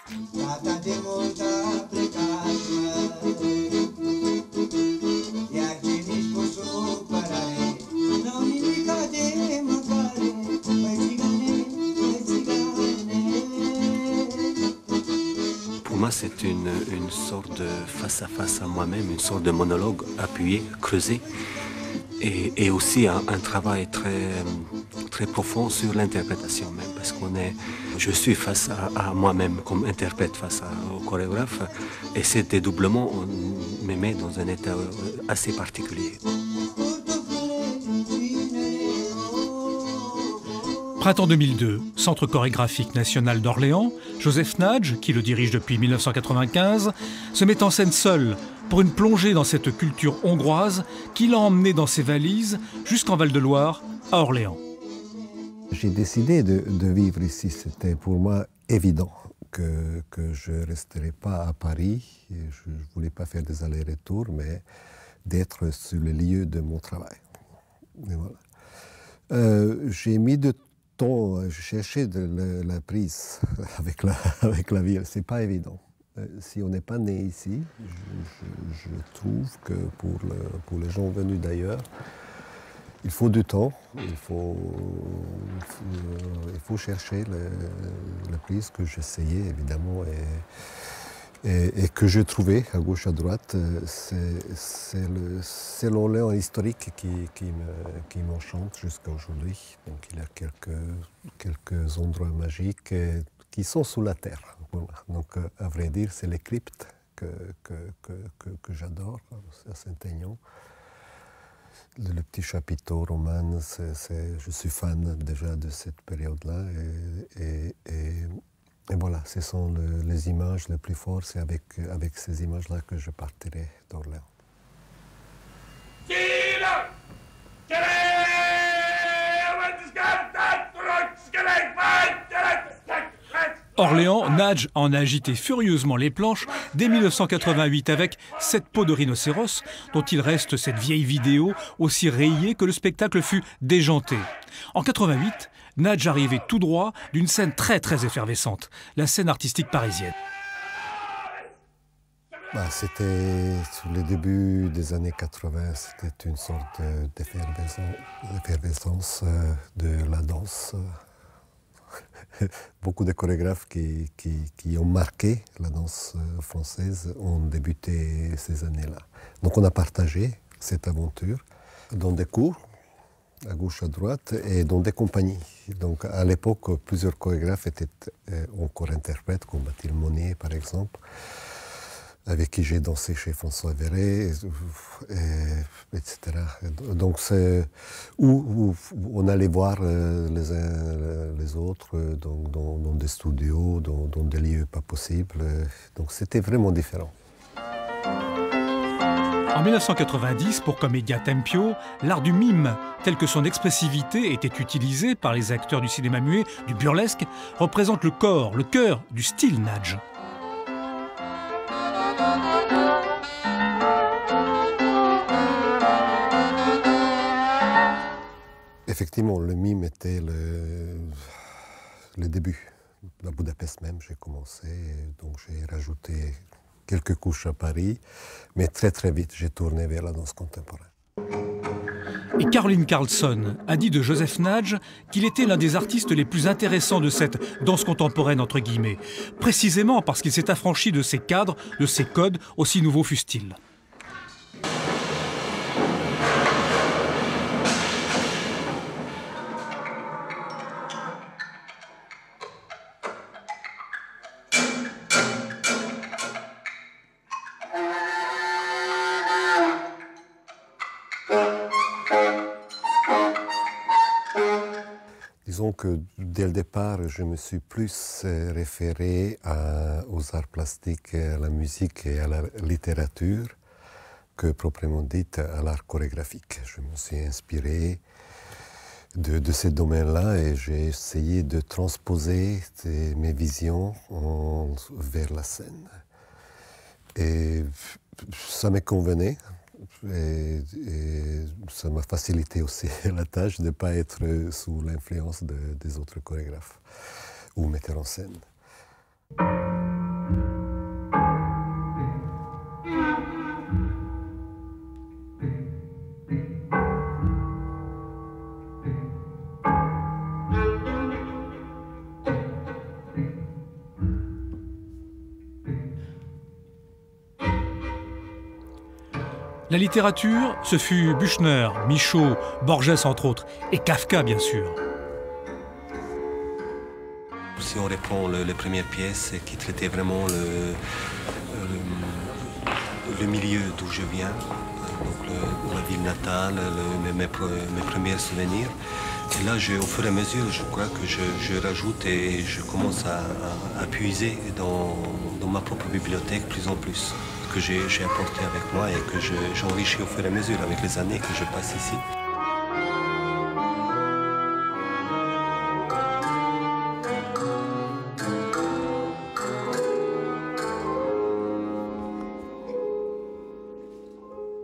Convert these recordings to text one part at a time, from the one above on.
Pour moi, c'est une sorte de face à moi-même, une sorte de monologue appuyé, creusé, et aussi un travail très profond sur l'interprétation même, parce je suis face à moi-même comme interprète face au chorégraphe, et ces dédoublements me met dans un état assez particulier. Printemps 2002, Centre chorégraphique national d'Orléans, Joseph Nagy, qui le dirige depuis 1995, se met en scène seul pour une plongée dans cette culture hongroise qu'il a emmenée dans ses valises jusqu'en Val-de-Loire, à Orléans. J'ai décidé de vivre ici. C'était pour moi évident que je ne resterais pas à Paris. Je ne voulais pas faire des allers-retours, mais d'être sur le lieu de mon travail. Et voilà. J'ai mis de temps à chercher la prise avec la ville. Ce n'est pas évident. Si on n'est pas né ici, je trouve que pour les gens venus d'ailleurs, il faut du temps, il faut chercher la prise que j'essayais évidemment et que je trouvais à gauche à droite. C'est l'Orléans historique qui m'enchante jusqu'à aujourd'hui. Donc il y a quelques endroits magiques qui sont sous la terre. Voilà. Donc à vrai dire, c'est les cryptes que j'adore à Saint-Aignan. Le petit chapiteau roman, je suis fan déjà de cette période-là. Et voilà, ce sont les images les plus fortes. C'est avec ces images-là que je partirai d'Orléans. Orléans, Nagy en a agité furieusement les planches dès 1988 avec Cette peau de rhinocéros, dont il reste cette vieille vidéo aussi rayée que le spectacle fut déjanté. En 88, Nagy arrivait tout droit d'une scène très effervescente, la scène artistique parisienne. C'était sur le début des années 80, c'était une sorte d'effervescence de la danse. Beaucoup de chorégraphes qui ont marqué la danse française ont débuté ces années-là. Donc on a partagé cette aventure dans des cours, à gauche, à droite, et dans des compagnies. Donc à l'époque, plusieurs chorégraphes étaient encore interprètes, comme Mathilde Monnier par exemple, avec qui j'ai dansé chez François Verret, etc. Donc c'est où on allait voir les uns les autres dans des studios, dans des lieux pas possibles. Donc c'était vraiment différent. En 1990, pour Commedia Tempio, l'art du mime, tel que son expressivité était utilisée par les acteurs du cinéma muet, du burlesque, représente le corps, le cœur du style Nagy. Effectivement, le mime était le début. À Budapest même, j'ai commencé, donc j'ai rajouté quelques couches à Paris, mais très vite, j'ai tourné vers la danse contemporaine. Et Caroline Carlsson a dit de Joseph Nagy qu'il était l'un des artistes les plus intéressants de cette danse contemporaine, entre guillemets, précisément parce qu'il s'est affranchi de ses cadres, de ses codes, aussi nouveaux fussent-ils. Disons que dès le départ, je me suis plus référé aux arts plastiques, à la musique et à la littérature que proprement dite à l'art chorégraphique. Je me suis inspiré de ces domaines-là et j'ai essayé de transposer mes visions vers la scène. Et ça me convenait. Et ça m'a facilité aussi la tâche de ne pas être sous l'influence des autres chorégraphes ou metteurs en scène. La littérature, ce fut Büchner, Michaud, Borges entre autres, et Kafka bien sûr. Si on reprend les premières pièces qui traitaient vraiment le milieu d'où je viens, donc ma ville natale, mes premiers souvenirs. Et là, au fur et à mesure, je crois que je rajoute et je commence à puiser dans ma propre bibliothèque plus en plus, que j'ai apporté avec moi et que j'enrichis au fur et à mesure avec les années que je passe ici.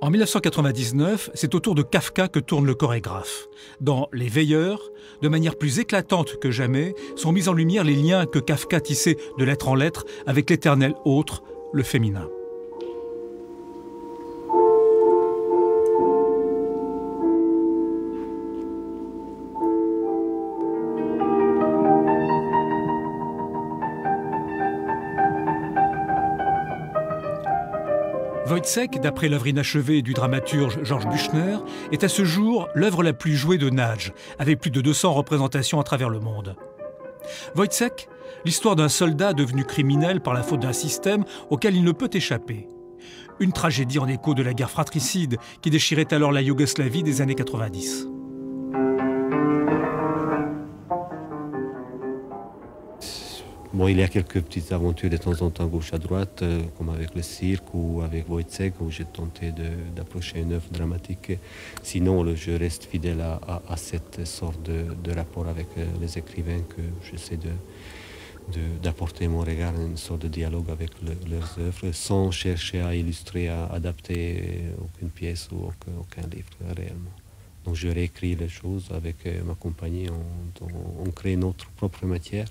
En 1999, c'est au tour de Kafka que tourne le chorégraphe. Dans Les Veilleurs, de manière plus éclatante que jamais, sont mis en lumière les liens que Kafka tissait de lettre en lettre avec l'éternel autre, le féminin. Woyzeck, d'après l'œuvre inachevée du dramaturge Georges Büchner, est à ce jour l'œuvre la plus jouée de Nagy, avec plus de 200 représentations à travers le monde. Woyzeck, l'histoire d'un soldat devenu criminel par la faute d'un système auquel il ne peut échapper. Une tragédie en écho de la guerre fratricide qui déchirait alors la Yougoslavie des années 90. Bon, il y a quelques petites aventures de temps en temps gauche à droite, comme avec le cirque ou avec Woyzeck, où j'ai tenté d'approcher une œuvre dramatique. Sinon, je reste fidèle à cette sorte de rapport avec les écrivains que j'essaie d'apporter mon regard, une sorte de dialogue avec leurs œuvres, sans chercher à illustrer, à adapter aucune pièce ou aucun livre réellement. Donc je réécris les choses avec ma compagnie, on crée notre propre matière.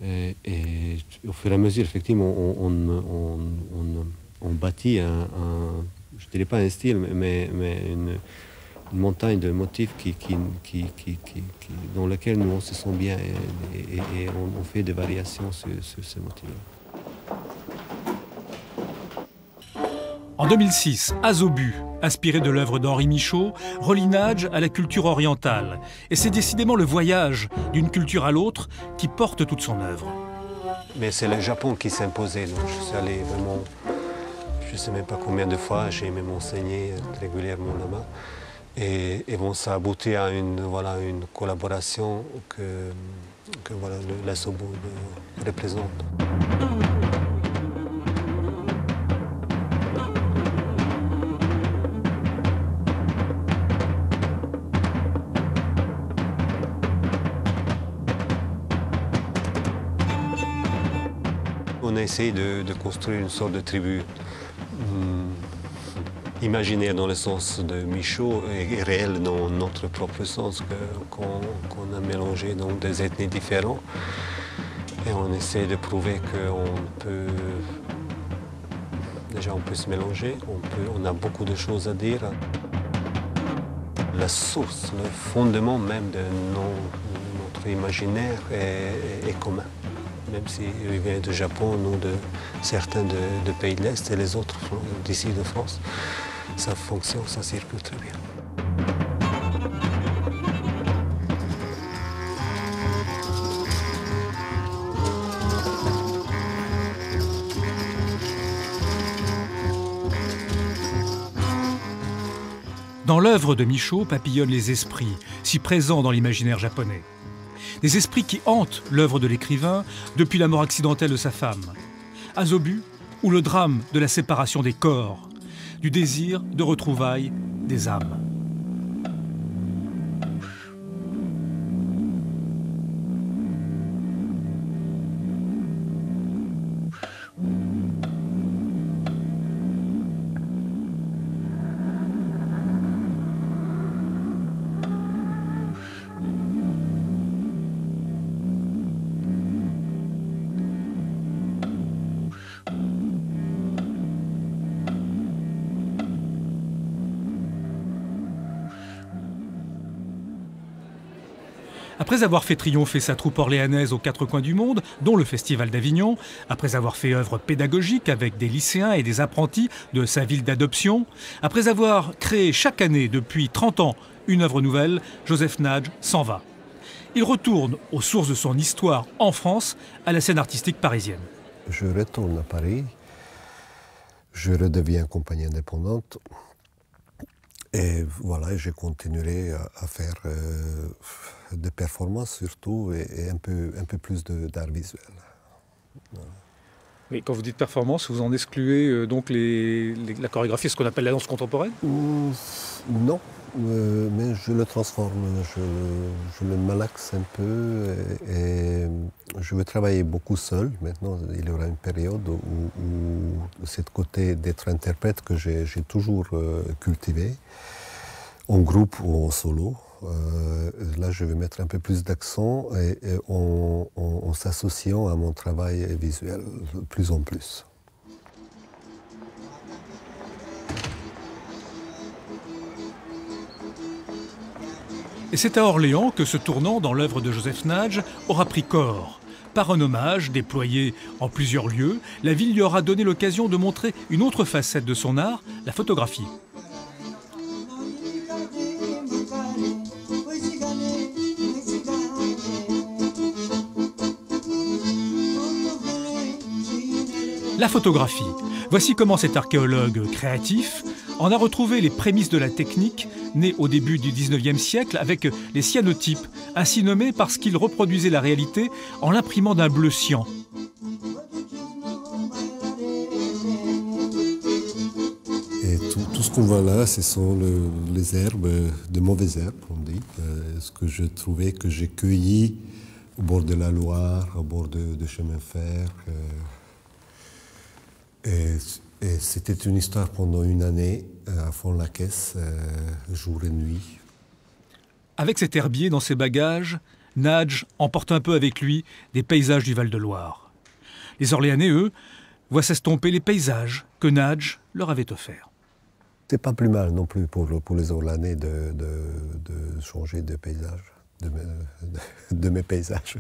Et au fur et à mesure, effectivement, on bâtit je ne dirais pas un style, mais une montagne de motifs dans lequel nous on se sent bien et on fait des variations sur ces motifs. En 2006, Azobu, inspiré de l'œuvre d'Henri Michaud, relie Nagy à la culture orientale. Et c'est décidément le voyage d'une culture à l'autre qui porte toute son œuvre. Mais c'est le Japon qui s'imposait. Donc je suis allé vraiment, je ne sais même pas combien de fois, j'ai même enseigné régulièrement là-bas. Et bon, ça a abouti à une collaboration que l'Azobu représente. On a essayé de construire une sorte de tribu imaginaire dans le sens de Michaud et réel dans notre propre sens, qu'on a mélangé donc des ethnies différentes. Et on essaie de prouver qu'on peut... Déjà, on peut se mélanger, on a beaucoup de choses à dire. La source, le fondement même de notre imaginaire est commun. Même s'il vient du Japon, nous de certains de pays de l'Est et les autres d'ici de France, ça fonctionne, ça circule très bien. Dans l'œuvre de Michaud papillonnent les esprits, si présents dans l'imaginaire japonais. Des esprits qui hantent l'œuvre de l'écrivain depuis la mort accidentelle de sa femme. Azobu, ou le drame de la séparation des corps, du désir de retrouvailles des âmes. Après avoir fait triompher sa troupe orléanaise aux quatre coins du monde, dont le Festival d'Avignon, après avoir fait œuvre pédagogique avec des lycéens et des apprentis de sa ville d'adoption, après avoir créé chaque année depuis 30 ans une œuvre nouvelle, Joseph Nagy s'en va. Il retourne aux sources de son histoire en France, à la scène artistique parisienne. Je retourne à Paris, je redeviens compagnie indépendante. Et voilà, j'ai continué à faire des performances surtout et un peu plus d'art visuel. Voilà. Mais quand vous dites performance, vous en excluez donc la chorégraphie, ce qu'on appelle la danse contemporaine? Non, mais je le transforme, je le malaxe un peu et je veux travailler beaucoup seul. Maintenant, il y aura une période où ce côté d'être interprète que j'ai toujours cultivé, en groupe ou en solo. Là, je vais mettre un peu plus d'accent et en s'associant à mon travail visuel de plus en plus. Et c'est à Orléans que ce tournant dans l'œuvre de Joseph Nagy aura pris corps. Par un hommage déployé en plusieurs lieux, la ville lui aura donné l'occasion de montrer une autre facette de son art, la photographie. La photographie. Voici comment cet archéologue créatif en a retrouvé les prémices de la technique, née au début du XIXe siècle avec les cyanotypes, ainsi nommés parce qu'ils reproduisaient la réalité en l'imprimant d'un bleu cyan. Et tout ce qu'on voit là, ce sont les herbes, de mauvaises herbes, on dit. Ce que je trouvais que j'ai cueilli au bord de la Loire, au bord de chemin de fer. Et c'était une histoire pendant une année, à fond la caisse, jour et nuit. Avec cet herbier dans ses bagages, Nagy emporte un peu avec lui des paysages du Val-de-Loire. Les Orléanais, eux, voient s'estomper les paysages que Nagy leur avait offerts. C'est pas plus mal non plus pour les Orléanais de changer de paysage, de mes paysages.